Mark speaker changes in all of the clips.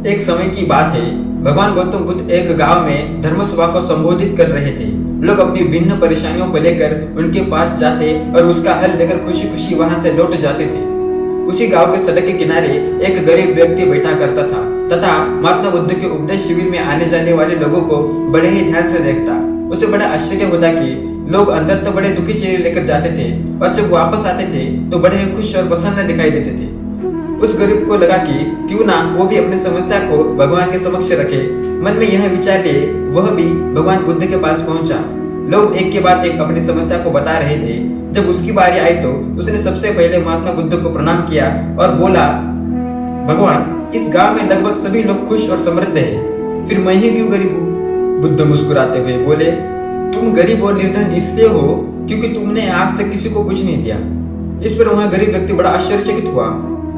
Speaker 1: एक समय की बात है, भगवान गौतम बुद्ध एक गांव में धर्मसभा को संबोधित कर रहे थे। लोग अपनी भिन्न परेशानियों को लेकर उनके पास जाते और उसका हल लेकर खुशी खुशी वहां से लौट जाते थे। उसी गांव के सड़क के किनारे एक गरीब व्यक्ति बैठा करता था तथा महात्मा बुद्ध के उपदेश शिविर में आने जाने वाले लोगों को बड़े ही ध्यान से देखता। उसे बड़ा आश्चर्य होता कि लोग अंदर तो बड़े दुखी चेहरे लेकर जाते थे और जब वापस आते थे तो बड़े ही खुश और प्रसन्न दिखाई देते थे। उस गरीब को लगा कि क्यों ना वो भी अपनी समस्या को भगवान के समक्ष रखे। मन में यह विचार लिए वह भी भगवान बुद्ध के पास पहुंचा। लोग एक के बाद एक अपनी समस्या को बता रहे थे। जब उसकी बारी आई तो उसने सबसे पहले महात्मा बुद्ध को प्रणाम किया और बोला, भगवान, इस गांव में लगभग सभी लोग खुश और समृद्ध हैं, फिर मैं ही क्यों गरीब हूँ? बुद्ध मुस्कुराते हुए बोले, तुम गरीब और निर्धन इसलिए हो क्योंकि तुमने आज तक किसी को कुछ नहीं दिया। इस पर वह गरीब व्यक्ति बड़ा आश्चर्यचकित हुआ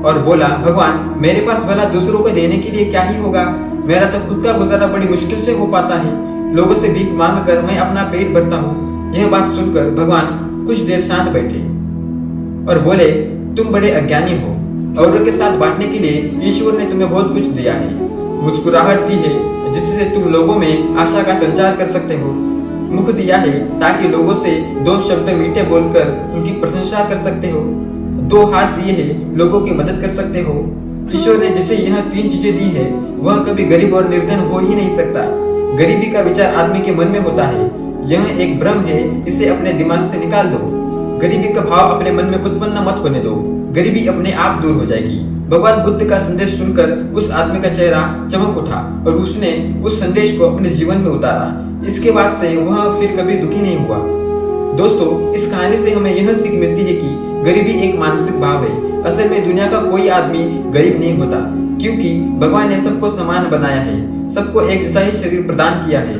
Speaker 1: और बोला, भगवान, मेरे पास भला दूसरों को देने के लिए क्या ही होगा? मेरा तो खुद का गुजारा बड़ी मुश्किल से हो पाता है। लोगों से भीख मांग कर मैं अपना पेट भरता हूँ। यह बात सुनकर भगवान कुछ देर शांत बैठे और बोले, तुम बड़े अज्ञानी हो। औरों के साथ बांटने के लिए ईश्वर ने तुम्हें बहुत कुछ दिया है। मुस्कुराहट दी है जिससे तुम लोगों में आशा का संचार कर सकते हो। मुख दिया है ताकि लोगों से दो शब्द मीठे बोलकर उनकी प्रशंसा कर सकते हो। दो हाथ दिए हैं, लोगों की मदद कर सकते हो। ईश्वर ने जिसे यह तीन चीजें दी है वह कभी गरीब और निर्धन हो ही नहीं सकता। गरीबी का विचार आदमी के मन में होता है, यह एक भ्रम है, इसे अपने दिमाग से निकाल दो। गरीबी का भाव अपने मन में उत्पन्न मत होने दो, गरीबी अपने आप दूर हो जाएगी। भगवान बुद्ध का संदेश सुनकर उस आदमी का चेहरा चमक उठा और उसने उस संदेश को अपने जीवन में उतारा। इसके बाद से वह फिर कभी दुखी नहीं हुआ। दोस्तों, इस कहानी से हमें यह सीख मिलती है कि गरीबी एक मानसिक भाव है। असल में दुनिया का कोई आदमी गरीब नहीं होता, क्योंकि भगवान ने सबको समान बनाया है, सबको एक जैसा ही शरीर प्रदान किया है।